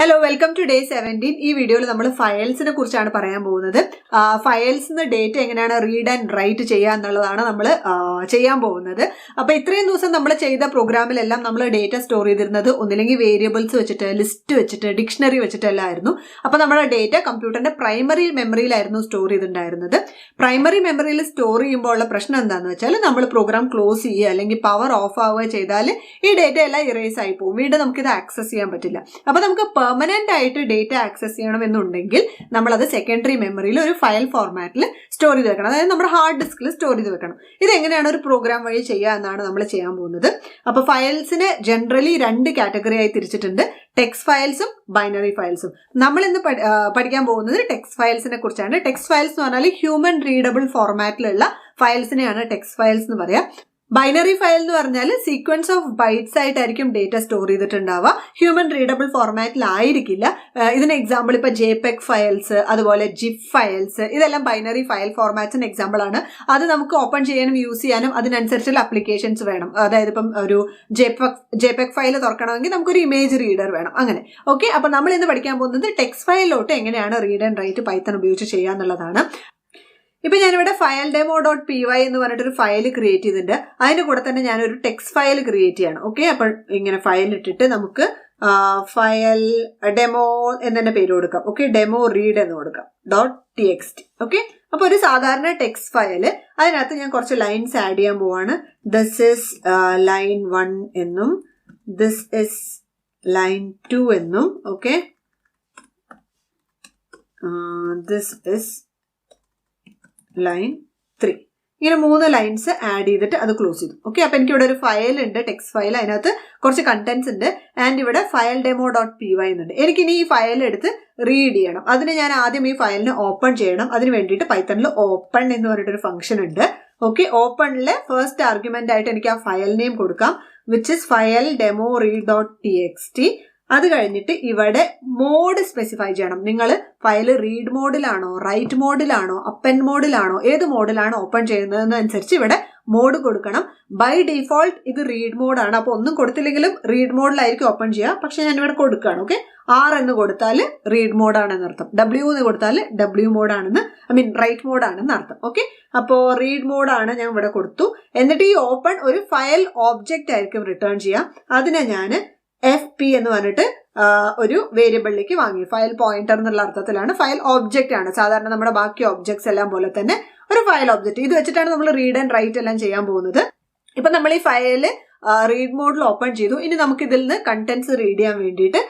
Hello, welcome to day 17. ഈ വീഡിയോയിൽ നമ്മൾ ഫയൽസിനെ കുറിച്ചാണ് പറയാൻ പോകുന്നത്. ഫയൽസിൽ നിന്ന് ഡേറ്റ എങ്ങനെയാണ് റീഡ് ആൻഡ് റൈറ്റ് ചെയ്യുക എന്നുള്ളതാണ് നമ്മൾ ചെയ്യാൻ പോകുന്നത്. അപ്പോൾ ഇത്രയും ദിവസം നമ്മൾ ചെയ്ത പ്രോഗ്രാമിലെല്ലാം നമ്മൾ ഡേറ്റ സ്റ്റോർ ചെയ്തിരുന്നത് ഒന്നില്ലെങ്കിൽ വേരിയബിൾസ് വെച്ചിട്ട്, ലിസ്റ്റ് വെച്ചിട്ട്, ഡിക്ഷണറി വെച്ചിട്ടെല്ലാം ആയിരുന്നു. അപ്പോൾ നമ്മുടെ ഡേറ്റ കമ്പ്യൂട്ടറിന്റെ പ്രൈമറി മെമ്മറിയിലായിരുന്നു സ്റ്റോർ ചെയ്തിട്ടുണ്ടായിരുന്നത്. പ്രൈമറി മെമ്മറിയിൽ സ്റ്റോർ ചെയ്യുമ്പോൾ ഉള്ള പ്രശ്നം എന്താണെന്ന് വെച്ചാൽ, നമ്മൾ പ്രോഗ്രാം ക്ലോസ് ചെയ്യുക അല്ലെങ്കിൽ പവർ ഓഫ് ആവുക ചെയ്താൽ ഈ ഡേറ്റ എല്ലാം ഇറേസ് ആയി പോകും. വീണ്ടും നമുക്കിത് ആക്സസ് ചെയ്യാൻ പറ്റില്ല. അപ്പോൾ നമുക്ക് പെർമനന്റ് ആയിട്ട് ഡേറ്റ ആക്സസ് ചെയ്യണമെന്നുണ്ടെങ്കിൽ നമ്മളത് സെക്കൻഡറി മെമ്മറിയിൽ ഒരു ഫയൽ ഫോർമാറ്റിൽ സ്റ്റോർ ചെയ്ത് വെക്കണം. അതായത് നമ്മുടെ ഹാർഡ് ഡിസ്കിൽ സ്റ്റോർ ചെയ്ത് വെക്കണം. ഇതെങ്ങനെയാണ് ഒരു പ്രോഗ്രാം വഴി ചെയ്യുക എന്നാണ് നമ്മൾ ചെയ്യാൻ പോകുന്നത്. അപ്പോൾ ഫയൽസിന് ജനറലി 2 കാറ്റഗറി ആയി തിരിച്ചിട്ടുണ്ട്: ടെക്സ്റ്റ് ഫയൽസും ബൈനറി ഫയൽസും. നമ്മൾ ഇന്ന് പഠിക്കാൻ പോകുന്നത് ടെക്സ്റ്റ് ഫയൽസിനെ കുറിച്ചാണ്. ടെക്സ്റ്റ് ഫയൽസ് എന്ന് പറഞ്ഞാൽ ഹ്യൂമൻ റീഡബിൾ ഫോർമാറ്റിലുള്ള ഫയൽസിനെയാണ് ടെക്സ്റ്റ് ഫയൽസ് എന്ന് പറയാം. ബൈനറി ഫയൽ എന്ന് പറഞ്ഞാൽ സീക്വൻസ് ഓഫ് ബൈറ്റ്സ് ആയിട്ടായിരിക്കും ഡേറ്റ സ്റ്റോർ ചെയ്തിട്ടുണ്ടാവുക. ഹ്യൂമൻ റീഡബിൾ ഫോർമാറ്റിലായിരിക്കില്ല. ഇതിന് എക്സാമ്പിൾ ഇപ്പോൾ JPEG ഫയൽസ്, അതുപോലെ GIF ഫയൽസ്, ഇതെല്ലാം ബൈനറി ഫയൽ ഫോർമാറ്റ്സിന് എക്സാമ്പിൾ ആണ്. അത് നമുക്ക് ഓപ്പൺ ചെയ്യാനും യൂസ് ചെയ്യാനും അതിനനുസരിച്ചുള്ള അപ്ലിക്കേഷൻസ് വേണം. അതായത് ഇപ്പം ഒരു JPEG ഫയൽ തുറക്കണമെങ്കിൽ നമുക്കൊരു ഇമേജ് റീഡർ വേണം. അങ്ങനെ ഓക്കെ. അപ്പം നമ്മൾ ഇന്ന് പഠിക്കാൻ പോകുന്നത് ടെക്സ്റ്റ് ഫയലിലോട്ട് എങ്ങനെയാണ് റീഡ് ആൻഡ് റൈറ്റ് പൈത്തൺ ഉപയോഗിച്ച് ചെയ്യുക എന്നുള്ളതാണ്. ഇപ്പൊ ഞാനിവിടെ ഫയൽ ഡെമോ.py എന്ന് പറഞ്ഞിട്ടൊരു ഫയൽ ക്രിയേറ്റ് ചെയ്തിട്ടുണ്ട്. അതിന്റെ കൂടെ തന്നെ ഞാനൊരു ടെക്സ്റ്റ് ഫയൽ ക്രിയേറ്റ് ചെയ്യണം. ഓക്കെ, അപ്പോൾ ഇങ്ങനെ ഫയൽ ഇട്ടിട്ട് നമുക്ക് ഫയൽ ഡെമോ എന്ന് തന്നെ പേര് കൊടുക്കാം. ഓക്കെ, ഡെമോ റീഡ് എന്ന് കൊടുക്കാം .txt. ഓക്കെ, അപ്പൊ ഒരു സാധാരണ ടെക്സ്റ്റ് ഫയല്, അതിനകത്ത് ഞാൻ കുറച്ച് ലൈൻസ് ആഡ് ചെയ്യാൻ പോവാണ്. ദിസ് ഇസ് ലൈൻ 1 എന്നും ദിസ് ഇസ് ലൈൻ 2 എന്നും ഓക്കെ, ദിസ് ഇസ് ലൈൻ 3, ഇങ്ങനെ 3 ലൈൻസ് ആഡ് ചെയ്തിട്ട് അത് ക്ലോസ് ചെയ്തു. ഓക്കെ, അപ്പൊ എനിക്ക് ഇവിടെ ഒരു ഫയൽ ഉണ്ട്, ടെക്സ്റ്റ് ഫയൽ. അതിനകത്ത് കുറച്ച് കണ്ടന്റ്സ് ഉണ്ട് ആൻഡ് ഇവിടെ ഫയൽ ഡെമോ.py എന്നുണ്ട്. എനിക്കിനി ഈ ഫയൽ എടുത്ത് റീഡ് ചെയ്യണം. അതിന് ഞാൻ ആദ്യം ഈ ഫയലിന് ഓപ്പൺ ചെയ്യണം. അതിന് വേണ്ടിയിട്ട് പൈത്തണിൽ ഓപ്പൺ എന്ന് പറഞ്ഞിട്ടൊരു ഫംഗ്ഷൻ ഉണ്ട്. ഓക്കെ, ഓപ്പണിലെ ഫസ്റ്റ് ആർഗ്യുമെന്റ് ആയിട്ട് എനിക്ക് ആ ഫയൽ നെയിം കൊടുക്കാം, which is file demo read.txt. അത് കഴിഞ്ഞിട്ട് ഇവിടെ മോഡ് സ്പെസിഫൈ ചെയ്യണം. നിങ്ങൾ ഫയൽ റീഡ് മോഡിലാണോ, റൈറ്റ് മോഡിലാണോ, അപ്പൻഡ് മോഡിലാണോ, ഏത് മോഡിലാണോ ഓപ്പൺ ചെയ്യുന്നതെന്നനുസരിച്ച് ഇവിടെ മോഡ് കൊടുക്കണം. ബൈ ഡിഫോൾട്ട് ഇത് റീഡ് മോഡാണ്. അപ്പോൾ ഒന്നും കൊടുത്തില്ലെങ്കിലും റീഡ് മോഡിലായിരിക്കും ഓപ്പൺ ചെയ്യുക. പക്ഷെ ഞാനിവിടെ കൊടുക്കുകയാണ്. ഓക്കെ, R എന്ന് കൊടുത്താൽ റീഡ് മോഡാണെന്ന് അർത്ഥം, W എന്ന് കൊടുത്താൽ W മോഡാണെന്ന്, റൈറ്റ് മോഡാണെന്ന് അർത്ഥം. ഓക്കെ, അപ്പോൾ റീഡ് മോഡാണ് ഞാൻ ഇവിടെ കൊടുത്തു. എന്നിട്ട് ഈ ഓപ്പൺ ഒരു ഫയൽ ഓബ്ജക്റ്റ് ആയിരിക്കും റിട്ടേൺ ചെയ്യുക. അതിനെ ഞാൻ FP എന്ന് പറഞ്ഞിട്ട് ഒരു വേരിയബിളിലേക്ക് വാങ്ങി. ഫയൽ പോയിന്റർ എന്നുള്ള അർത്ഥത്തിലാണ്. ഫയൽ ഓബ്ജക്റ്റ് ആണ്. സാധാരണ നമ്മുടെ ബാക്കി ഓബ്ജക്ട്സ് എല്ലാം പോലെ തന്നെ ഒരു ഫയൽ ഓബ്ജക്റ്റ്. ഇത് വെച്ചിട്ടാണ് നമ്മൾ റീഡ് ആൻഡ് റൈറ്റ് എല്ലാം ചെയ്യാൻ പോകുന്നത്. ഇപ്പൊ നമ്മൾ ഈ ഫയല് റീഡ് മോഡിൽ ഓപ്പൺ ചെയ്തു. ഇനി നമുക്ക് ഇതിൽ നിന്ന് കണ്ടന്റ്സ് റീഡ് ചെയ്യാൻ വേണ്ടിയിട്ട്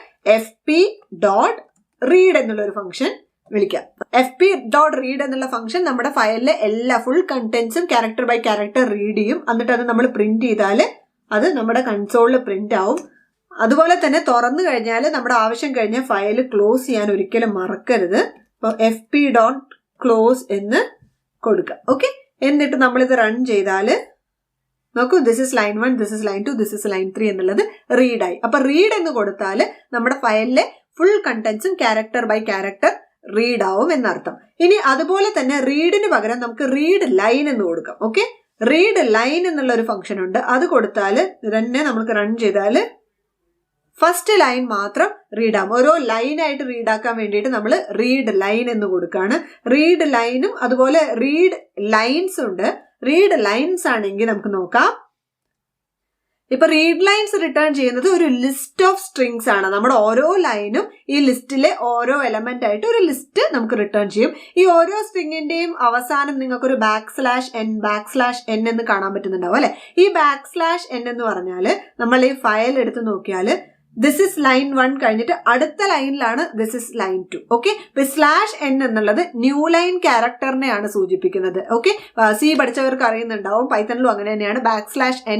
fp.read എന്നുള്ള ഒരു ഫംഗ്ഷൻ വിളിക്കാം. fp.read എന്നുള്ള ഫംഗ്ഷൻ നമ്മുടെ ഫയലിലെ എല്ലാ ഫുൾ കണ്ടന്റ്സും ക്യാരക്ടർ ബൈ ക്യാരക്ടർ റീഡ് ചെയ്യും. എന്നിട്ട് അത് നമ്മൾ പ്രിന്റ് ചെയ്താൽ അത് നമ്മുടെ കൺസോളിൽ പ്രിന്റ് ആവും. അതുപോലെ തന്നെ തുറന്നു കഴിഞ്ഞാൽ നമ്മുടെ ആവശ്യം കഴിഞ്ഞ ഫയൽ ക്ലോസ് ചെയ്യാൻ ഒരിക്കലും മറക്കരുത്. അപ്പോൾ fp.close എന്ന് കൊടുക്കുക. ഓക്കെ, എന്നിട്ട് നമ്മളിത് റൺ ചെയ്താൽ നോക്കൂ, this is line 1, this is line 2, this is line 3 എന്നുള്ളത് റീഡായി. അപ്പൊ റീഡ് എന്ന് കൊടുത്താൽ നമ്മുടെ ഫയലിലെ ഫുൾ കണ്ടന്റ്സും ക്യാരക്ടർ ബൈ ക്യാരക്ടർ റീഡ് ആവും എന്നർത്ഥം. ഇനി അതുപോലെ തന്നെ റീഡിന് പകരം നമുക്ക് റീഡ് ലൈൻ എന്ന് കൊടുക്കാം. ഓക്കെ, റീഡ് ലൈൻ എന്നുള്ള ഒരു ഫംഗ്ഷൻ ഉണ്ട്. അത് കൊടുത്താൽ തന്നെ നമുക്ക് റൺ ചെയ്താൽ ഫസ്റ്റ് ലൈൻ മാത്രം റീഡ് ആവും. ഓരോ ലൈനായിട്ട് റീഡാക്കാൻ വേണ്ടിയിട്ട് നമ്മൾ റീഡ് ലൈൻ എന്ന് കൊടുക്കുകയാണ്. റീഡ് ലൈനും അതുപോലെ റീഡ് ലൈൻസ് ഉണ്ട്. റീഡ് ലൈൻസ് ആണെങ്കിൽ നമുക്ക് നോക്കാം. ഇപ്പൊ റീഡ് ലൈൻസ് റിട്ടേൺ ചെയ്യുന്നത് ഒരു ലിസ്റ്റ് ഓഫ് സ്ട്രിങ്സ് ആണ്. നമ്മുടെ ഓരോ ലൈനും ഈ ലിസ്റ്റിലെ ഓരോ എലമെന്റ് ആയിട്ട് ഒരു ലിസ്റ്റ് നമുക്ക് റിട്ടേൺ ചെയ്യും. ഈ ഓരോ സ്ട്രിങ്ങിന്റെയും അവസാനം നിങ്ങൾക്കൊരു \n എന്ന് കാണാൻ പറ്റുന്നുണ്ടാവും അല്ലെ. ഈ \n എന്ന് പറഞ്ഞാൽ നമ്മൾ ഈ ഫയൽ എടുത്ത് നോക്കിയാൽ ദിസ് ഇസ് ലൈൻ 1 കഴിഞ്ഞിട്ട് അടുത്ത ലൈനിലാണ് this is line 2. Okay, /n എന്നുള്ളത് ന്യൂ ലൈൻ ക്യാരക്ടറിനെയാണ് സൂചിപ്പിക്കുന്നത്. Okay, C പഠിച്ചവർക്ക് അറിയുന്നുണ്ടാവും. പൈത്തണിലും അങ്ങനെ തന്നെയാണ്.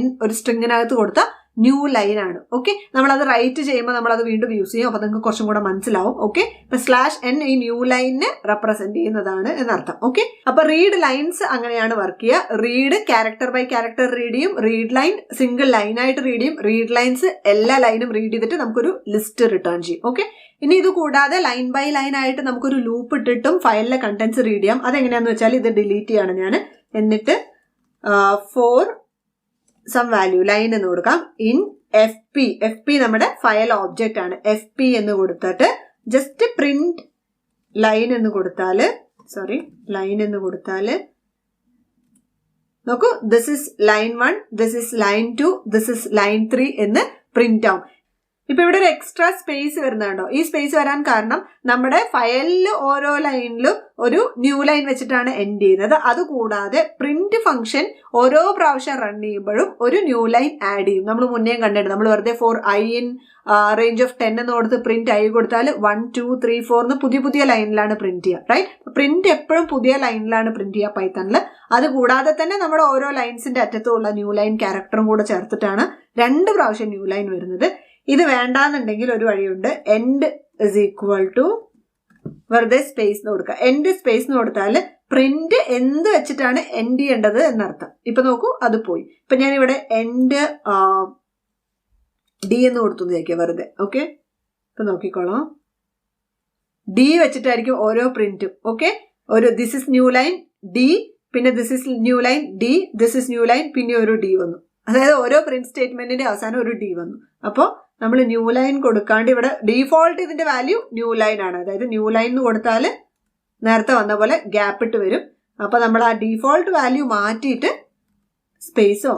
\n ഒരു സ്ട്രിങ്ങിനകത്ത് കൊടുത്ത ന്യൂ ലൈൻ ആണ്. ഓക്കെ, നമ്മളത് റൈറ്റ് ചെയ്യുമ്പോൾ നമ്മളത് വീണ്ടും യൂസ് ചെയ്യും. അപ്പൊ നിങ്ങൾക്ക് കുറച്ചും കൂടെ മനസ്സിലാവും. ഓക്കെ, ഇപ്പൊ /n ഈ ന്യൂ ലൈനിനെ റെപ്രസെന്റ് ചെയ്യുന്നതാണ് എന്നർത്ഥം. ഓക്കെ, അപ്പൊ റീഡ് ലൈൻസ് അങ്ങനെയാണ് വർക്ക് ചെയ്യുക. Read character by character read ചെയ്യും. റീഡ് ലൈൻ സിംഗിൾ ലൈനായിട്ട് റീഡ് ചെയ്യും. റീഡ് ലൈൻസ് എല്ലാ ലൈനും റീഡ് ചെയ്തിട്ട് നമുക്കൊരു ലിസ്റ്റ് റിട്ടേൺ ചെയ്യും. ഓക്കെ, ഇനി ഇത് കൂടാതെ ലൈൻ ബൈ ലൈൻ ആയിട്ട് നമുക്കൊരു ലൂപ്പ് ഇട്ടിട്ടും ഫയലിലെ കണ്ടന്റ്സ് റീഡ് ചെയ്യാം. അതെങ്ങനെയാന്ന് വെച്ചാൽ ഇത് ഡിലീറ്റ് ചെയ്യാണ് ഞാൻ. എന്നിട്ട് ഫോർ സം വാല്യൂ ലൈൻ എന്ന് കൊടുക്കാം. ഇൻ എഫ് പി നമ്മുടെ ഫയൽ ഓബ്ജക്റ്റ് ആണ്. FP എന്ന് കൊടുത്തിട്ട് ജസ്റ്റ് പ്രിന്റ് ലൈൻ എന്ന് കൊടുത്താല് നോക്കൂ, this is line 1, this is line 2, this is line 3 എന്ന് പ്രിന്റ് ആവും. ഇപ്പൊ ഇവിടെ ഒരു എക്സ്ട്രാ സ്പേസ് വരുന്നുണ്ടോ? ഈ സ്പേസ് വരാൻ കാരണം നമ്മുടെ ഫയലിൽ ഓരോ ലൈനിലും ഒരു ന്യൂ ലൈൻ വെച്ചിട്ടാണ് എൻഡ് ചെയ്യുന്നത്. അതുകൂടാതെ പ്രിന്റ് ഫംഗ്ഷൻ ഓരോ പ്രാവശ്യം റൺ ചെയ്യുമ്പോഴും ഒരു ന്യൂ ലൈൻ ആഡ് ചെയ്യും. നമ്മൾ മുന്നേ കണ്ടിട്ടുണ്ട്. നമ്മൾ വെറുതെ for I in range of 10 എന്ന് കൊടുത്ത് പ്രിന്റ് ഐ കൊടുത്താൽ 1 2 3 4 എന്ന് പുതിയ ലൈനിലാണ് പ്രിന്റ് ചെയ്യുക. റൈറ്റ്? പ്രിന്റ് എപ്പോഴും പുതിയ ലൈനിലാണ് പ്രിന്റ് ചെയ്യുക പൈത്തണിൽ. അതുകൂടാതെ തന്നെ നമ്മുടെ ഓരോ ലൈൻസിന്റെ അറ്റത്തുള്ള ന്യൂ ലൈൻ ക്യാരക്ടറും കൂടെ ചേർത്തിട്ടാണ് 2 പ്രാവശ്യം ന്യൂ ലൈൻ വരുന്നത്. ഇത് വേണ്ടാന്നുണ്ടെങ്കിൽ ഒരു വഴിയുണ്ട്. എൻഡ് ഇസ് ഈക്വൽ ടു വെറുതെ സ്പേസ് കൊടുക്കുക. എൻഡ് സ്പേസ് കൊടുത്താൽ പ്രിന്റ് എന്ത് വെച്ചിട്ടാണ് എൻഡ് ചെയ്യേണ്ടത് എന്നർത്ഥം. ഇപ്പൊ നോക്കൂ, അത് പോയി. ഇപ്പൊ ഞാൻ ഇവിടെ എൻഡ് ഡി എന്ന് കൊടുത്തു വിചാരിക്കുക വെറുതെ. ഓക്കെ, ഇപ്പൊ നോക്കിക്കോളാം. ഡി വെച്ചിട്ടായിരിക്കും ഓരോ പ്രിന്റും. ഓക്കെ, ഒരു this is new line D, പിന്നെ this is new line D, this is new line, പിന്നെ ഒരു ഡി വന്നു. അതായത് ഓരോ പ്രിന്റ് സ്റ്റേറ്റ്മെന്റിന്റെ അവസാനം ഒരു ഡി വന്നു. അപ്പോൾ നമ്മൾ ന്യൂ ലൈൻ കൊടുക്കാണ്ട് ഇവിടെ ഡീഫോൾട്ട് ഇതിന്റെ വാല്യൂ ന്യൂ ലൈൻ ആണ്. അതായത് ന്യൂ ലൈൻ എന്ന് കൊടുത്താൽ നേരത്തെ വന്ന പോലെ ഗ്യാപ്പ് ഇട്ട് വരും. അപ്പൊ നമ്മൾ ആ ഡീഫോൾട്ട് വാല്യൂ മാറ്റിയിട്ട് സ്പേസോ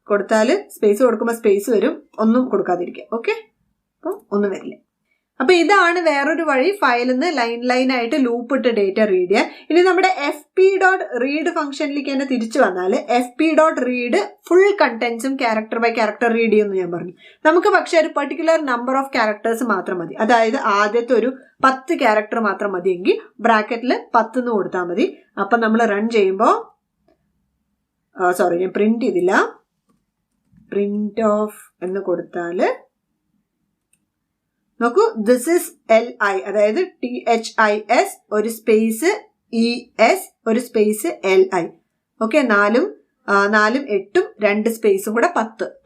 കൊടുത്താൽ, സ്പേസ് കൊടുക്കുമ്പോൾ സ്പേസ് വരും. ഒന്നും കൊടുക്കാതിരിക്കുക. ഓക്കെ, അപ്പം ഒന്നും വരില്ല. അപ്പൊ ഇതാണ് വേറൊരു വഴി ഫയലിൽ നിന്ന് ലൈൻ ആയിട്ട് ലൂപ്പ് ഇട്ട് ഡേറ്റ റീഡ് ചെയ്യാൻ. ഇനി നമ്മുടെ fp.read ഫംഗ്ഷനിലേക്ക് തന്നെ തിരിച്ചു വന്നാൽ fp.read ഫുൾ കണ്ടന്റ്സും ക്യാരക്ടർ ബൈ ക്യാരക്ടർ റീഡ് ചെയ്യുമെന്ന് ഞാൻ പറഞ്ഞു. നമുക്ക് പക്ഷെ ഒരു പെർട്ടിക്കുലർ നമ്പർ ഓഫ് ക്യാരക്ടേഴ്സ് മാത്രം മതി. അതായത് ആദ്യത്തെ ഒരു 10 ക്യാരക്ടർ മാത്രം മതിയെങ്കിൽ ബ്രാക്കറ്റിൽ 10 എന്ന് കൊടുത്താൽ മതി. അപ്പൊ നമ്മൾ റൺ ചെയ്യുമ്പോൾ ഞാൻ പ്രിന്റ് ചെയ്തില്ല. പ്രിന്റ് ഓഫ് എന്ന് കൊടുത്താൽ നോക്കൂ, ദിസ് ഇസ് LI, അതായത് THIS ഒരു സ്പേസ് ES ഒരു സ്പേസ് LI. ഓക്കെ, 4 8 2 സ്പേസും കൂടെ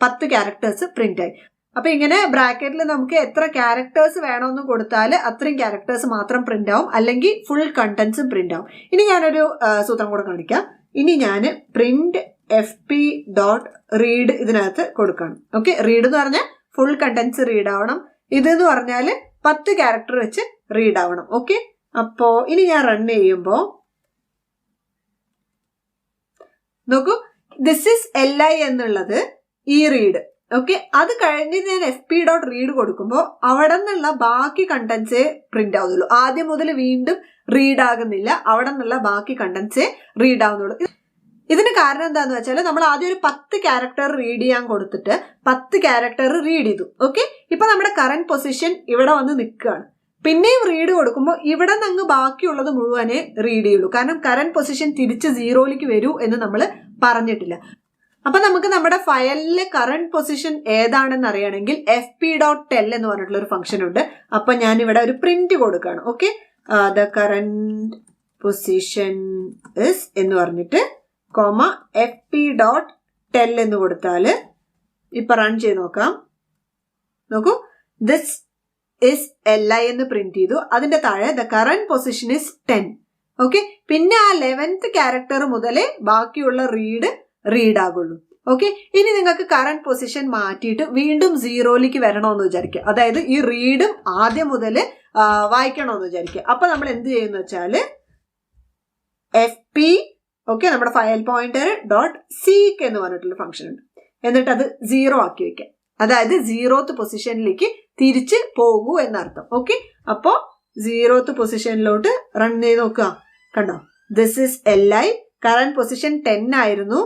10 ക്യാരക്ടേഴ്സ് പ്രിന്റ് ആയി. അപ്പൊ ഇങ്ങനെ ബ്രാക്കറ്റിൽ നമുക്ക് എത്ര ക്യാരക്ടേഴ്സ് വേണമെന്ന് കൊടുത്താൽ അത്രയും ക്യാരക്ടേഴ്സ് മാത്രം പ്രിന്റ് ആവും, അല്ലെങ്കിൽ ഫുൾ കണ്ടന്റ്സും പ്രിന്റ് ആവും. ഇനി ഞാനൊരു സൂത്രം കൂടെ കാണിക്കാം. ഇനി ഞാൻ പ്രിന്റ് fp.read ഇതിനകത്ത് കൊടുക്കണം. ഓക്കെ, റീഡ് എന്ന് പറഞ്ഞാൽ ഫുൾ കണ്ടന്റ്സ് റീഡ് ആവണം. ഇതെന്ന് പറഞ്ഞാൽ 10 ക്യാരക്ടർ വെച്ച് റീഡ് ആവണം. ഓക്കെ, അപ്പോ ഇനി ഞാൻ റൺ ചെയ്യുമ്പോ നോക്കൂ, ദിസ് ഇസ് LI എന്നുള്ളത് ഈ റീഡ്. ഓക്കെ, അത് കഴിഞ്ഞ് ഞാൻ fp.read കൊടുക്കുമ്പോൾ അവിടെ നിന്നുള്ള ബാക്കി കണ്ടന്റ്സേ പ്രിന്റ് ആവുന്നുള്ളൂ. ആദ്യം മുതൽ വീണ്ടും റീഡ് ആകുന്നില്ല. അവിടെ നിന്നുള്ള ബാക്കി കണ്ടന്റ്സേ റീഡ് ആവുന്നുള്ളൂ. ഇതിന് കാരണം എന്താന്ന് വെച്ചാൽ നമ്മൾ ആദ്യം ഒരു 10 ക്യാരക്ടർ റീഡ് ചെയ്യാൻ കൊടുത്തിട്ട് 10 ക്യാരക്ടർ റീഡ് ചെയ്തു. ഓക്കെ, ഇപ്പൊ നമ്മുടെ കറന്റ് പൊസിഷൻ ഇവിടെ വന്ന് നിൽക്കുകയാണ്. പിന്നെയും റീഡ് കൊടുക്കുമ്പോൾ ഇവിടെ നിന്ന് ബാക്കിയുള്ളത് മുഴുവനെ റീഡ് ചെയ്യുള്ളൂ. കാരണം കറന്റ് പൊസിഷൻ തിരിച്ച് 0ലേക്ക് വരൂ എന്ന് നമ്മൾ പറഞ്ഞിട്ടില്ല. അപ്പൊ നമുക്ക് നമ്മുടെ ഫയലിലെ കറന്റ് പൊസിഷൻ ഏതാണെന്ന് അറിയണമെങ്കിൽ fp.tell എന്ന് പറഞ്ഞിട്ടുള്ള ഒരു ഫംഗ്ഷൻ ഉണ്ട്. അപ്പൊ ഞാൻ ഇവിടെ ഒരു പ്രിന്റ് കൊടുക്കുകയാണ്. Okay, the current position is എന്ന് പറഞ്ഞിട്ട് fp.tell എന്ന് കൊടുത്താൽ ഇപ്പൊ റൺ ചെയ്ത് നോക്കാം. നോക്കൂ, ദിസ് ഇസ് LI എന്ന് പ്രിന്റ് ചെയ്തു. അതിന്റെ താഴെ the current position is 10. Okay, പിന്നെ ആ 11th ക്യാരക്ടർ മുതലേ ബാക്കിയുള്ള റീഡ് ആകുള്ളൂ. ഓക്കെ, ഇനി നിങ്ങൾക്ക് കറന്റ് പൊസിഷൻ മാറ്റിയിട്ട് വീണ്ടും 0ലേക്ക് വരണമെന്ന് വിചാരിക്കുക. അതായത് ഈ റീഡും ആദ്യം മുതൽ വായിക്കണമെന്ന് വിചാരിക്കുക. അപ്പൊ നമ്മൾ എന്ത് ചെയ്യുന്ന വെച്ചാല് fp നമ്മുടെ ഫയൽ പോയിന്റർ .seek എന്ന് പറഞ്ഞിട്ടുള്ള ഫംഗ്ഷൻ ഉണ്ട്. എന്നിട്ട് അത് 0 ആക്കി വെക്കാം. അതായത് 0th പൊസിഷനിലേക്ക് തിരിച്ച് പോകൂ എന്നർത്ഥം. ഓക്കെ, അപ്പോ 0th പൊസിഷനിലോട്ട് റൺ ചെയ്ത് നോക്കുക. കണ്ടോ, this is LI, current position 10 ആയിരുന്നു.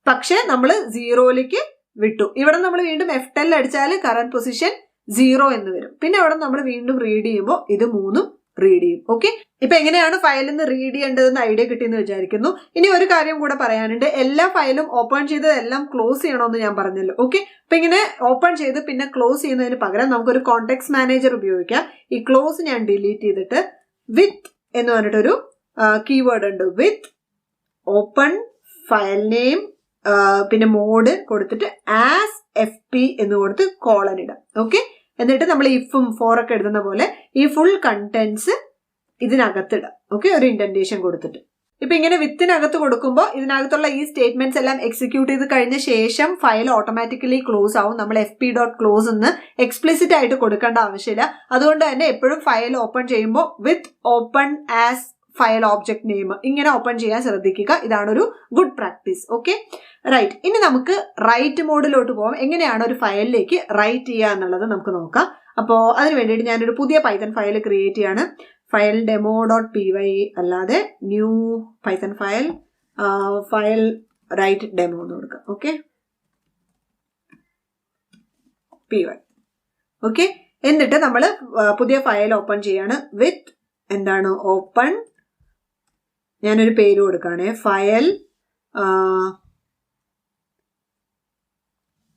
പക്ഷെ നമ്മൾ 0ലേക്ക് വിട്ടു. ഇവിടെ നമ്മൾ വീണ്ടും F10 അടിച്ചാൽ കറന്റ് പൊസിഷൻ 0 എന്ന് വരും. പിന്നെ അവിടെ നമ്മൾ വീണ്ടും റീഡ് ചെയ്യുമ്പോൾ ഇത് 3 റീഡ് ചെയ്യും. ഓക്കെ, ഇപ്പൊ എങ്ങനെയാണ് ഫയലിൽ നിന്ന് റീഡ് ചെയ്യേണ്ടതെന്ന് ഐഡിയ കിട്ടിയെന്ന് വിചാരിക്കുന്നു. ഇനി ഒരു കാര്യം കൂടെ പറയാനുണ്ട്. എല്ലാ ഫയലും ഓപ്പൺ ചെയ്ത് എല്ലാം ക്ലോസ് ചെയ്യണമെന്ന് ഞാൻ പറഞ്ഞല്ലോ. ഓക്കെ, അപ്പൊ ഇങ്ങനെ ഓപ്പൺ ചെയ്ത് പിന്നെ ക്ലോസ് ചെയ്യുന്നതിന് പകരം നമുക്കൊരു കോണ്ടെക്സ്റ്റ് മാനേജർ ഉപയോഗിക്കാം. ഈ ക്ലോസ് ഞാൻ ഡിലീറ്റ് ചെയ്തിട്ട് വിത്ത് എന്ന് പറഞ്ഞിട്ടൊരു കീവേഡ് ഉണ്ട്. വിത്ത് ഓപ്പൺ ഫയൽ നെയിം പിന്നെ മോഡ് കൊടുത്തിട്ട് ആസ് FP എന്ന് കൊടുത്ത് കോളൻ ഇടാം. ഓക്കെ, എന്നിട്ട് നമ്മൾ ഇഫും ഫോറൊക്കെ എഴുതുന്ന പോലെ ഈ ഫുൾ കണ്ടന്റ്സ് ഇതിനകത്തിടാം. ഓക്കെ, ഒരു ഇൻഡന്റേഷൻ കൊടുത്തിട്ട്. ഇപ്പൊ ഇങ്ങനെ വിത്തിനകത്ത് കൊടുക്കുമ്പോൾ ഇതിനകത്തുള്ള ഈ സ്റ്റേറ്റ്മെന്റ്സ് എല്ലാം എക്സിക്യൂട്ട് ചെയ്ത് കഴിഞ്ഞ ശേഷം ഫയൽ ഓട്ടോമാറ്റിക്കലി ക്ലോസ് ആവും. നമ്മൾ fp.close എന്ന് എക്സ്പ്ലിസിറ്റ് ആയിട്ട് കൊടുക്കേണ്ട ആവശ്യമില്ല. അതുകൊണ്ട് തന്നെ എപ്പോഴും ഫയൽ ഓപ്പൺ ചെയ്യുമ്പോൾ വിത്ത് open as file object name ഇങ്ങനെ ഓപ്പൺ ചെയ്യാൻ ശ്രദ്ധിക്കുക. ഇതാണ് ഒരു ഗുഡ് പ്രാക്ടീസ്. Okay, right. ഇനി നമുക്ക് റൈറ്റ് മോഡിലോട്ട് പോകാം. എങ്ങനെയാണ് ഒരു ഫയലിലേക്ക് റൈറ്റ് ചെയ്യുക എന്നുള്ളത് നമുക്ക് നോക്കാം. അപ്പോൾ അതിന് വേണ്ടിയിട്ട് ഞാനൊരു പുതിയ പൈത്തൺ ഫയൽ ക്രിയേറ്റ് ചെയ്യാണ്. ഫയൽ demo.py അല്ലാതെ new python file write demo എന്ന് കൊടുക്കാം. Okay, py. ഓക്കെ, എന്നിട്ട് നമ്മൾ പുതിയ ഫയൽ ഓപ്പൺ ചെയ്യാണ്. വിത്ത് എന്താണ് ഓപ്പൺ, ഞാനൊരു പേര് കൊടുക്കുകയാണ്, ഫയൽ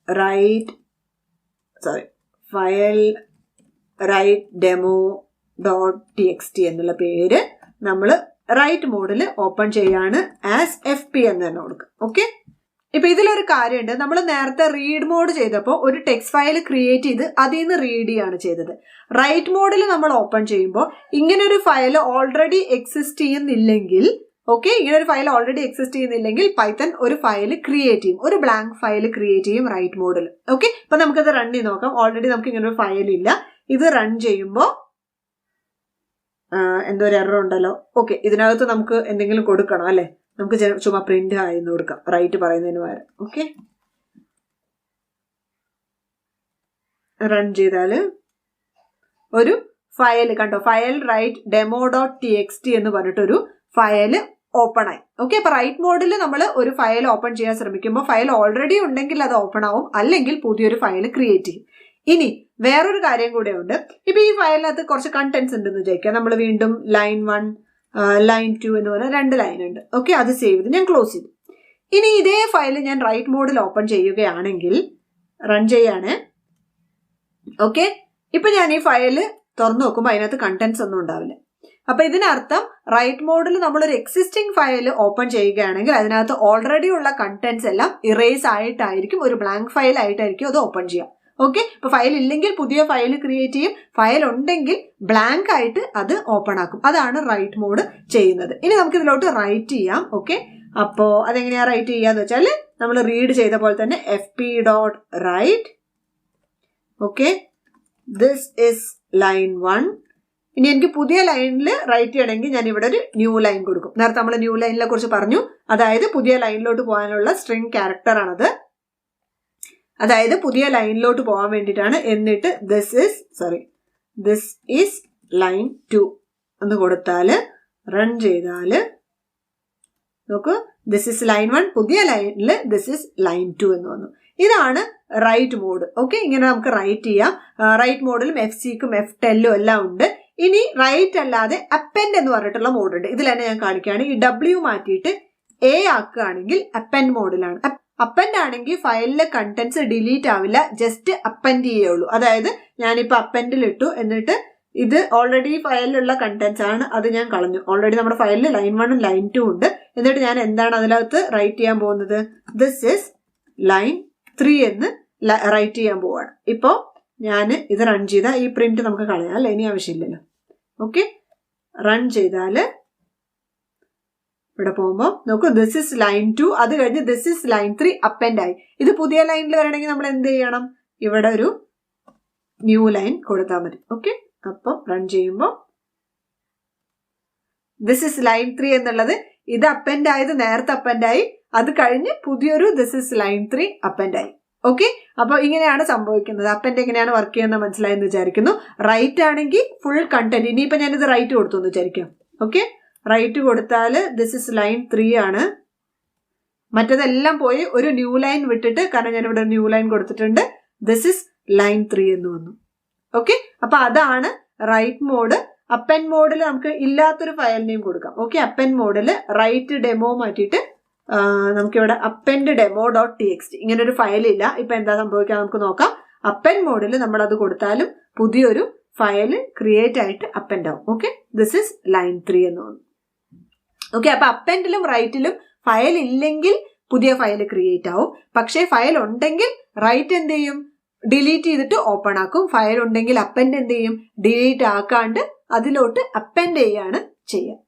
റൈറ്റ് demo.txt എന്നുള്ള പേര് നമ്മൾ റൈറ്റ് മോഡിൽ ഓപ്പൺ ചെയ്യാണ്. ആസ് fp എന്ന് തന്നെ കൊടുക്കുക. ഓക്കെ, ഇപ്പൊ ഇതിലൊരു കാര്യമുണ്ട്. നമ്മൾ നേരത്തെ റീഡ് മോഡ് ചെയ്തപ്പോൾ ഒരു ടെക്സ്റ്റ് ഫയൽ ക്രിയേറ്റ് ചെയ്ത് അതിൽ നിന്ന് റീഡ് ചെയ്യാണ് ചെയ്തത്. റൈറ്റ് മോഡിൽ നമ്മൾ ഓപ്പൺ ചെയ്യുമ്പോൾ ഇങ്ങനെ ഒരു ഫയൽ ഓൾറെഡി എക്സിസ്റ്റ് ചെയ്യുന്നില്ലെങ്കിൽ, ഓക്കെ, ഇങ്ങനെ ഒരു ഫയൽ ഓൾറെഡി എക്സിസ്റ്റ് ചെയ്യുന്നില്ലെങ്കിൽ പൈത്തൺ ഒരു ഫയൽ ക്രിയേറ്റ് ചെയ്യും, ഒരു ബ്ലാങ്ക് ഫയൽ ക്രിയേറ്റ് ചെയ്യും റൈറ്റ് മോഡിൽ. ഓക്കെ, ഇപ്പൊ നമുക്കത് റൺ ചെയ്ത് നോക്കാം. ഓൾറെഡി നമുക്ക് ഇങ്ങനെ ഒരു ഫയൽ ഇല്ല. ഇത് റൺ ചെയ്യുമ്പോൾ എന്തോ ഒരു എറർ ഉണ്ടല്ലോ. ഓക്കെ, ഇതിനകത്ത് നമുക്ക് എന്തെങ്കിലും കൊടുക്കണം അല്ലെ. നമുക്ക് ചുമ്മാ പ്രിന്റ് ആയെന്ന് കൊടുക്കാം റൈറ്റ് പറയുന്നതിന് പകരം. ഓക്കെ, റൺ ചെയ്താൽ ഒരു ഫയൽ കണ്ടോ, ഫയൽ റൈറ്റ് demo.txt എന്ന് പറഞ്ഞിട്ടൊരു ഫയൽ ഓപ്പൺ ആയി. ഓക്കെ, അപ്പൊ റൈറ്റ് മോഡിൽ നമ്മൾ ഒരു ഫയൽ ഓപ്പൺ ചെയ്യാൻ ശ്രമിക്കുമ്പോൾ ഫയൽ ഓൾറെഡി ഉണ്ടെങ്കിൽ അത് ഓപ്പൺ ആവും, അല്ലെങ്കിൽ പുതിയൊരു ഫയൽ ക്രിയേറ്റ് ചെയ്യും. ഇനി വേറൊരു കാര്യം കൂടെ ഉണ്ട്. ഇപ്പൊ ഈ ഫയലിനകത്ത് കുറച്ച് കണ്ടന്റ്സ് ഉണ്ടെന്ന് വിചാരിക്കാം. നമ്മൾ വീണ്ടും ലൈൻ 1 ലൈൻ 2 എന്ന് പറഞ്ഞാൽ 2 ലൈൻ ഉണ്ട്. ഓക്കെ, അത് സേവ് ചെയ്ത് ഞാൻ ക്ലോസ് ചെയ്തു. ഇനി ഇതേ ഫയൽ ഞാൻ റൈറ്റ് മോഡിൽ ഓപ്പൺ ചെയ്യുകയാണെങ്കിൽ, റൺ ചെയ്യാണ്. ഓക്കെ, ഇപ്പൊ ഞാൻ ഈ ഫയൽ തുറന്നു നോക്കുമ്പോൾ അതിനകത്ത് കണ്ടന്റ്സ് ഒന്നും ഉണ്ടാവില്ല. അപ്പൊ ഇതിനർത്ഥം റൈറ്റ് മോഡിൽ നമ്മളൊരു എക്സിസ്റ്റിംഗ് ഫയൽ ഓപ്പൺ ചെയ്യുകയാണെങ്കിൽ അതിനകത്ത് ഓൾറെഡി ഉള്ള കണ്ടന്റ്സ് എല്ലാം ഇറേസ് ആയിട്ടായിരിക്കും, ഒരു ബ്ലാങ്ക് ഫയൽ ആയിട്ടായിരിക്കും അത് ഓപ്പൺ ചെയ്യാം. ഓക്കെ, ഇപ്പൊ ഫയൽ ഇല്ലെങ്കിൽ പുതിയ ഫയൽ ക്രിയേറ്റ് ചെയ്യും, ഫയൽ ഉണ്ടെങ്കിൽ ബ്ലാങ്ക് ആയിട്ട് അത് ഓപ്പൺ ആക്കും. അതാണ് റൈറ്റ് മോഡ് ചെയ്യുന്നത്. ഇനി നമുക്ക് ഇതിലോട്ട് റൈറ്റ് ചെയ്യാം. ഓക്കെ, അപ്പോ അതെങ്ങനെയാ റൈറ്റ് ചെയ്യാന്ന് വെച്ചാൽ നമ്മൾ റീഡ് ചെയ്ത പോലെ തന്നെ fp.write. Okay, this is line 1. ഇനി എനിക്ക് പുതിയ ലൈനിൽ റൈറ്റ് ചെയ്യണമെങ്കിൽ ഞാൻ ഇവിടെ ഒരു ന്യൂ ലൈൻ കൊടുക്കും. നേരത്തെ നമ്മൾ ന്യൂ ലൈനിനെ കുറിച്ച് പറഞ്ഞു. അതായത് പുതിയ ലൈനിലോട്ട് പോകാനുള്ള സ്ട്രിംഗ് ക്യാരക്ടർ ആണത്. അതായത് പുതിയ ലൈനിലോട്ട് പോകാൻ വേണ്ടിയിട്ടാണ്. എന്നിട്ട് ദിസ് ഈസ് ലൈൻ 2 എന്ന് കൊടുത്താൽ റൺ ചെയ്താൽ നോക്കൂ, ദിസ് ഇസ് ലൈൻ 1, പുതിയ ലൈനിൽ ദിസ് ഇസ് ലൈൻ 2 എന്ന് വന്നു. ഇതാണ് റൈറ്റ് മോഡ്. ഓക്കെ, ഇങ്ങനെ നമുക്ക് റൈറ്റ് ചെയ്യാം. റൈറ്റ് മോഡിലും FCക്കും F10 എല്ലാം ഉണ്ട്. ഇനി റൈറ്റ് അല്ലാതെ അപ്പെൻഡ് എന്ന് പറഞ്ഞിട്ടുള്ള മോഡ് ഉണ്ട്. ഇതിൽ തന്നെ ഞാൻ കാണിക്കുകയാണ്. ഈ W മാറ്റിയിട്ട് A ആക്കുകയാണെങ്കിൽ അപ്പെൻഡ് മോഡിലാണ്. അപ്പെൻഡ് ആണെങ്കിൽ ഫയലിലെ കണ്ടന്റ്സ് ഡിലീറ്റ് ആവില്ല, ജസ്റ്റ് അപ്പെൻഡ് ചെയ്യുള്ളൂ. അതായത് ഞാനിപ്പോൾ അപ്പെൻഡിൽ ഇട്ടു, എന്നിട്ട് ഇത് ഓൾറെഡി ഫയലിലുള്ള കണ്ടന്റ്സ് ആണ്, അത് ഞാൻ കളഞ്ഞു. ഓൾറെഡി നമ്മുടെ ഫയലിൽ ലൈൻ 1 ലൈൻ 2 ഉണ്ട്. എന്നിട്ട് ഞാൻ എന്താണ് അതിനകത്ത് റൈറ്റ് ചെയ്യാൻ പോകുന്നത്, ദിസ് ഇസ് ലൈൻ 3 എന്ന് റൈറ്റ് ചെയ്യാൻ പോവാണ്. ഇപ്പോൾ ഞാൻ ഇത് റൺ ചെയ്താൽ ഈ പ്രിന്റ് നമുക്ക് കളയാം അല്ലേ, ഇനി ആവശ്യമില്ലല്ലോ. ഓക്കെ, റൺ ചെയ്താൽ ഇവിടെ പോകുമ്പോൾ നോക്കൂ, ദിസ് ഇസ് ലൈൻ 2, അത് കഴിഞ്ഞ് ദിസ് ഇസ് ലൈൻ 3 അപ്പെൻഡ് ആയി. ഇത് പുതിയ ലൈനിൽ വരണമെങ്കിൽ നമ്മൾ എന്ത് ചെയ്യണം, ഇവിടെ ഒരു ന്യൂ ലൈൻ കൊടുത്താൽ മതി. ഓക്കെ, അപ്പം റൺ ചെയ്യുമ്പോൾ ദിസ് ഇസ് ലൈൻ 3 എന്നുള്ളത് ഇത് അപ്പെൻഡ് ആയത് നേരത്തെ അപ്പെൻഡ് ആയി, അത് കഴിഞ്ഞ് പുതിയൊരു ദിസ് ഇസ് ലൈൻ 3 അപ്പെൻഡ് ആയി. ഓക്കെ, അപ്പൊ ഇങ്ങനെയാണ് സംഭവിക്കുന്നത്. അപ്പെൻഡ് എങ്ങനെയാണ് വർക്ക് ചെയ്യുന്നത് മനസ്സിലായെന്ന് വിചാരിക്കുന്നു. റൈറ്റ് ആണെങ്കിൽ ഫുൾ കണ്ടന്റ്. ഇനിയിപ്പോ ഞാനിത് റൈറ്റ് കൊടുത്തു എന്ന് വിചാരിക്കാം. ഓക്കെ, റൈറ്റ് കൊടുത്താൽ ദിസ് ഇസ് ലൈൻ 3 ആണ്. മറ്റതെല്ലാം പോയി ഒരു ന്യൂ ലൈൻ വിട്ടിട്ട്, കാരണം ഞാൻ ഇവിടെ ന്യൂ ലൈൻ കൊടുത്തിട്ടുണ്ട്, ദിസ് ഇസ് ലൈൻ 3 എന്ന് വന്നു. ഓക്കെ, അപ്പൊ അതാണ് റൈറ്റ് മോഡ്. അപ്പെൻഡ് മോഡിൽ നമുക്ക് ഇല്ലാത്തൊരു ഫയൽ നെയിം കൊടുക്കാം. ഓക്കെ, അപ്പെൻഡ് മോഡിൽ റൈറ്റ് ഡെമോ മാറ്റിയിട്ട് നമുക്കിവിടെ അപ്പെൻഡ് demo.txt ഇങ്ങനെ ഒരു ഫയൽ ഇല്ല. ഇപ്പൊ എന്താ സംഭവിക്കുക നമുക്ക് നോക്കാം. അപ്പെൻഡ് മോഡിൽ നമ്മൾ അത് കൊടുത്താലും പുതിയൊരു ഫയൽ ക്രിയേറ്റ് ആയിട്ട് അപ്പെൻഡ് ആവും. ഓക്കെ, ദിസ് ഇസ് ലൈൻ 3 എന്ന് തോന്നുന്നു. ഓക്കെ, അപ്പൊ അപ്പെൻഡിലും റൈറ്റിലും ഫയൽ ഇല്ലെങ്കിൽ പുതിയ ഫയൽ ക്രിയേറ്റ് ആവും. പക്ഷേ ഫയൽ ഉണ്ടെങ്കിൽ റൈറ്റ് എന്ത് ചെയ്യും, ഡിലീറ്റ് ചെയ്തിട്ട് ഓപ്പൺ ആക്കും. ഫയൽ ഉണ്ടെങ്കിൽ അപ്പെൻഡ് എന്ത് ചെയ്യും, ഡിലീറ്റ് ആക്കാണ്ട് അതിലോട്ട് അപ്പെൻഡ് ചെയ്യാണ് ചെയ്യുക.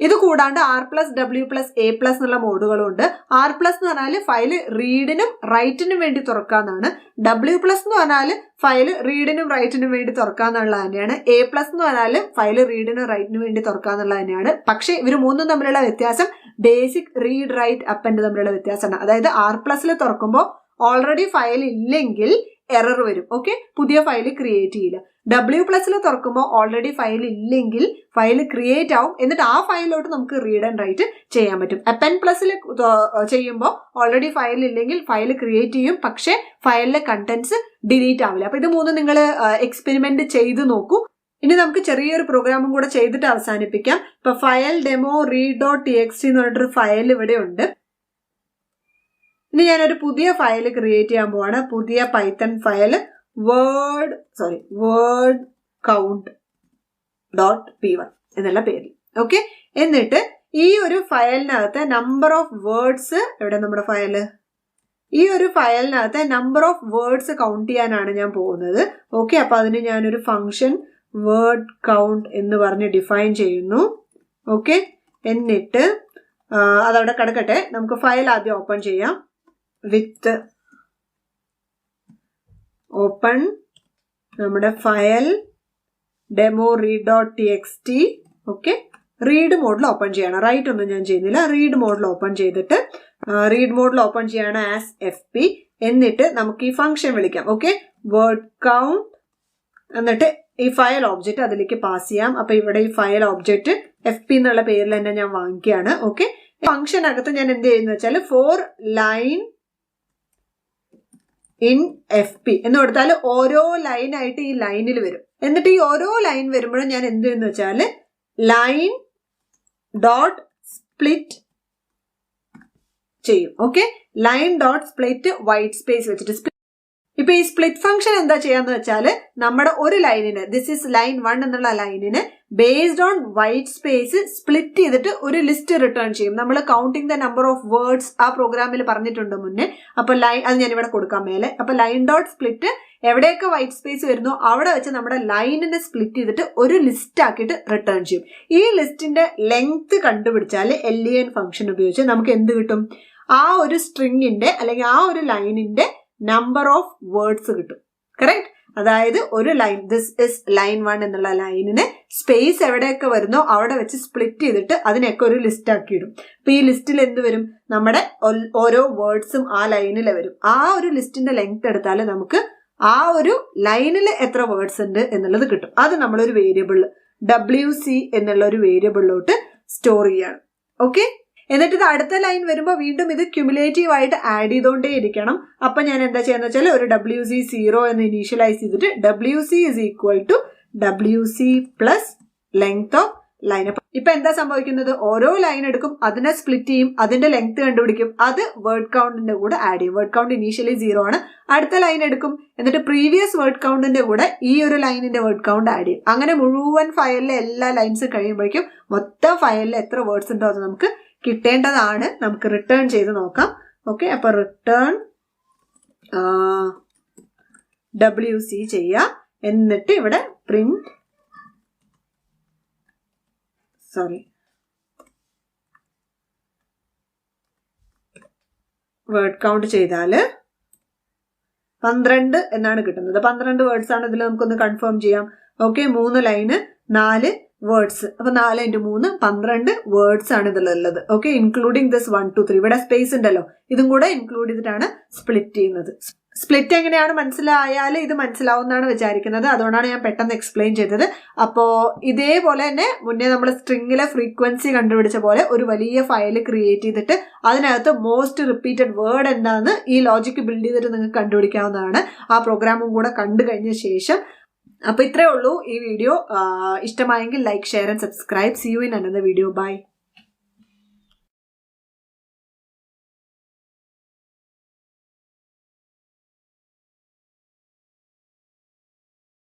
ഇത് കൂടാണ്ട് R+W+A+ എന്നുള്ള മോഡുകളും ഉണ്ട്. R+ എന്ന് പറഞ്ഞാൽ ഫയൽ റീഡിനും റൈറ്റിനും വേണ്ടി തുറക്കാന്നാണ്. W+ എന്ന് പറഞ്ഞാൽ ഫയൽ റീഡിനും റൈറ്റിനും വേണ്ടി തുറക്കാന്നുള്ളത് തന്നെയാണ്. A+ എന്ന് പറഞ്ഞാൽ ഫയൽ റീഡിനും റൈറ്റിനും വേണ്ടി തുറക്കാന്നുള്ളത് തന്നെയാണ്. പക്ഷേ ഇവർ മൂന്നും തമ്മിലുള്ള വ്യത്യാസം ബേസിക് റീഡ് റൈറ്റ് അപ്പൻഡ് തമ്മിലുള്ള വ്യത്യാസമാണ്. അതായത് R+ൽ തുറക്കുമ്പോൾ ഓൾറെഡി ഫയൽ ഇല്ലെങ്കിൽ എറർ വരും. ഓക്കെ, പുതിയ ഫയൽ ക്രിയേറ്റ് ചെയ്യില്ല. W+ൽ തുറക്കുമ്പോൾ ഓൾറെഡി ഫയൽ ഇല്ലെങ്കിൽ ഫയൽ ക്രിയേറ്റ് ആവും. എന്നിട്ട് ആ ഫയലിലോട്ട് നമുക്ക് റീഡ് ആൻഡ് റൈറ്റ് ചെയ്യാൻ പറ്റും. Append+ൽ ചെയ്യുമ്പോൾ ഓൾറെഡി ഫയൽ ഇല്ലെങ്കിൽ ഫയൽ ക്രിയേറ്റ് ചെയ്യും, പക്ഷേ ഫയലിലെ കണ്ടന്റ്സ് ഡിലീറ്റ് ആവില്ല. അപ്പൊ ഇത് മൂന്നും നിങ്ങൾ എക്സ്പെരിമെന്റ് ചെയ്ത് നോക്കൂ. ഇനി നമുക്ക് ചെറിയൊരു പ്രോഗ്രാമും കൂടെ ചെയ്തിട്ട് അവസാനിപ്പിക്കാം. ഇപ്പൊ ഫയൽ ഡെമോ read.txt എന്ന് പറഞ്ഞിട്ടൊരു ഫയൽ ഇവിടെ ഉണ്ട്. ഇനി ഞാനൊരു പുതിയ ഫയൽ ക്രിയേറ്റ് ചെയ്യാൻ പോവാണ്. പുതിയ പൈത്തൺ ഫയൽ word count.py എന്നുള്ള പേരിൽ. ഓക്കെ, എന്നിട്ട് ഈ ഒരു ഫയലിനകത്ത് നമ്പർ ഓഫ് വേർഡ്സ് എവിടെ നമ്മുടെ ഫയല്, ഈ ഒരു ഫയലിനകത്ത് നമ്പർ ഓഫ് വേർഡ്സ് കൗണ്ട് ചെയ്യാനാണ് ഞാൻ പോകുന്നത്. ഓക്കെ, അപ്പൊ അതിന് ഞാനൊരു ഫംഗ്ഷൻ word count എന്ന് പറഞ്ഞ് ഡിഫൈൻ ചെയ്യുന്നു. ഓക്കെ, എന്നിട്ട് അതവിടെ കിടക്കട്ടെ. നമുക്ക് ഫയൽ ആദ്യം ഓപ്പൺ ചെയ്യാം. വിത്ത് ഓപ്പൺ നമ്മുടെ file demo read.txt. Okay, read മോഡിൽ ഓപ്പൺ ചെയ്യണം. റൈറ്റ് ഒന്നും ഞാൻ ചെയ്യുന്നില്ല. റീഡ് മോഡിൽ ഓപ്പൺ ചെയ്തിട്ട് റീഡ് മോഡിൽ ഓപ്പൺ ചെയ്യണം ആസ് FP. എന്നിട്ട് നമുക്ക് ഈ ഫംഗ്ഷൻ വിളിക്കാം. Okay, word count. എന്നിട്ട് ഈ ഫയൽ ഓബ്ജക്റ്റ് അതിലേക്ക് പാസ് ചെയ്യാം. അപ്പൊ ഇവിടെ ഈ ഫയൽ ഓബ്ജക്റ്റ് FP എന്നുള്ള പേരിൽ തന്നെ ഞാൻ വാങ്ങിക്കുകയാണ്. ഓക്കെ, ഫംഗ്ഷൻ അകത്ത് ഞാൻ എന്ത് ചെയ്യുന്ന വെച്ചാൽ ഫോർ ലൈൻ ഇൻ FP എന്ന് കൊടുത്താൽ ഓരോ ലൈൻ ആയിട്ട് ഈ ലൈനിൽ വരും. എന്നിട്ട് ഈ ഓരോ ലൈൻ വരുമ്പോഴും ഞാൻ എന്ത് ചെയ്യുന്ന വെച്ചാൽ ലൈൻ ഡോട്ട് സ്പ്ലിറ്റ് ചെയ്യും. Okay, line dot split white space വെച്ചിട്ട്. ഇപ്പൊ ഈ സ്പ്ലിറ്റ് ഫംഗ്ഷൻ എന്താ ചെയ്യാന്ന് വെച്ചാൽ നമ്മുടെ ഒരു ലൈനിന്, ദിസ് ഈസ് ലൈൻ 1 എന്നുള്ള ലൈനിന് based on white space split ചെയ്തിട്ട് ഒരു ലിസ്റ്റ് റിട്ടേൺ ചെയ്യും. നമ്മൾ counting the number of words ആ പ്രോഗ്രാമിൽ പറഞ്ഞിട്ടുണ്ട് മുന്നേ. അപ്പൊ ലൈൻ അത് ഞാൻ ഇവിടെ കൊടുക്കാം മേലെ. അപ്പൊ ലൈൻ ഡോട്ട് സ്പ്ലിറ്റ് എവിടെയൊക്കെ വൈറ്റ് സ്പേസ് വരുന്നോ അവിടെ വെച്ച് നമ്മുടെ ലൈനിനെ സ്പ്ലിറ്റ് ചെയ്തിട്ട് ഒരു ലിസ്റ്റ് ആക്കിയിട്ട് റിട്ടേൺ ചെയ്യും. ഈ ലിസ്റ്റിന്റെ ലെങ്ത് കണ്ടുപിടിച്ചാൽ len ഫംഗ്ഷൻ ഉപയോഗിച്ച് നമുക്ക് എന്ത് കിട്ടും, ആ ഒരു സ്ട്രിങ്ങിന്റെ അല്ലെങ്കിൽ ആ ഒരു ലൈനിന്റെ നമ്പർ ഓഫ് വേർഡ്സ് കിട്ടും. കറക്റ്റ്. അതായത് ഒരു ലൈൻ, ദിസ് ഇസ് ലൈൻ 1 എന്നുള്ള ലൈനിന് സ്പേസ് എവിടെയൊക്കെ വരുന്നോ അവിടെ വെച്ച് സ്പ്ലിറ്റ് ചെയ്തിട്ട് അതിനൊക്കെ ഒരു ലിസ്റ്റ് ആക്കി ഇടും. അപ്പൊ ഈ ലിസ്റ്റിൽ എന്ത് വരും, നമ്മുടെ ഓരോ വേർഡ്സും ആ ലൈനിൽ വരും. ആ ഒരു ലിസ്റ്റിന്റെ ലെങ്ത് എടുത്താൽ നമുക്ക് ആ ഒരു ലൈനിൽ എത്ര വേർഡ്സ് ഉണ്ട് എന്നുള്ളത് കിട്ടും. അത് നമ്മളൊരു വേരിയബിൾ WC എന്നുള്ള ഒരു വേരിയബിളിലോട്ട് സ്റ്റോർ ചെയ്യണം. ഓക്കെ, എന്നിട്ട് ഇത് അടുത്ത ലൈൻ വരുമ്പോൾ വീണ്ടും ഇത് ക്യുമുലേറ്റീവ് ആയിട്ട് ആഡ് ചെയ്തുകൊണ്ടേ ഇരിക്കണം. അപ്പൊ ഞാൻ എന്താ ചെയ്യാന്ന് വെച്ചാൽ ഒരു WC0 എന്ന് ഇനീഷ്യലൈസ് ചെയ്തിട്ട് WC is equal to WC plus length of line. ഇപ്പൊ എന്താ സംഭവിക്കുന്നത്, ഓരോ ലൈൻ എടുക്കും, അതിനെ സ്പ്ലിറ്റ് ചെയ്യും, അതിന്റെ ലെങ്ത് കണ്ടുപിടിക്കും, അത് വേർഡ് കൗണ്ടിന്റെ കൂടെ ആഡ് ചെയ്യും. വേർഡ് കൗണ്ട് ഇനീഷ്യലി 0 ആണ്. അടുത്ത ലൈൻ എടുക്കും, എന്നിട്ട് പ്രീവിയസ് വേർഡ് കൗണ്ടിന്റെ കൂടെ ഈ ഒരു ലൈനിന്റെ വേർഡ് കൗണ്ട് ആഡ് ചെയ്യും. അങ്ങനെ മുഴുവൻ ഫയലിലെ എല്ലാ ലൈൻസും കഴിയുമ്പോഴേക്കും മൊത്തം ഫയലിൽ എത്ര വേർഡ്സ് ഉണ്ടോ അത് നമുക്ക് കിട്ടേണ്ടതാണ്. നമുക്ക് റിട്ടേൺ ചെയ്ത് നോക്കാം. ഓക്കെ, അപ്പൊ റിട്ടേൺ WC ചെയ്യാം. എന്നിട്ട് ഇവിടെ പ്രിന്റ് വേർഡ് കൗണ്ട് ചെയ്താൽ 12 എന്നാണ് കിട്ടുന്നത്. 12 വേർഡ്സ് ആണ് ഇതിൽ. നമുക്കൊന്ന് കൺഫേം ചെയ്യാം. Okay, 3 line 4 words. അപ്പൊ 4 × 3 12 വേർഡ്സ് ആണ് ഇതിലുള്ളത്. Okay, including this 1 2 3. ഇവിടെ സ്പേസ് ഉണ്ടല്ലോ, ഇതും കൂടെ ഇൻക്ലൂഡ് ചെയ്തിട്ടാണ് സ്പ്ലിറ്റ് ചെയ്യുന്നത്. സ്പ്ലിറ്റ് എങ്ങനെയാണ് മനസ്സിലായാൽ ഇത് മനസ്സിലാവുന്നതാണ് വിചാരിക്കുന്നത്. അതുകൊണ്ടാണ് ഞാൻ പെട്ടെന്ന് എക്സ്പ്ലെയിൻ ചെയ്തത്. അപ്പോ ഇതേപോലെ തന്നെ മുന്നേ നമ്മൾ സ്ട്രിങ്ങിലെ ഫ്രീക്വൻസി കണ്ടുപിടിച്ച പോലെ ഒരു വലിയ ഫയൽ ക്രിയേറ്റ് ചെയ്തിട്ട് അതിനകത്ത് മോസ്റ്റ് റിപ്പീറ്റഡ് വേർഡ് എന്താണെന്ന് ഈ ലോജിക്ക് ബിൽഡ് ചെയ്തിട്ട് നിങ്ങൾക്ക് കണ്ടുപിടിക്കാവുന്നതാണ്. ആ പ്രോഗ്രാമും കൂടെ കണ്ടു കഴിഞ്ഞ ശേഷം. അപ്പൊ ഇത്രേ ഉള്ളൂ ഈ വീഡിയോ. ഇഷ്ടമായെങ്കിൽ like, share and subscribe. See you in another video. By.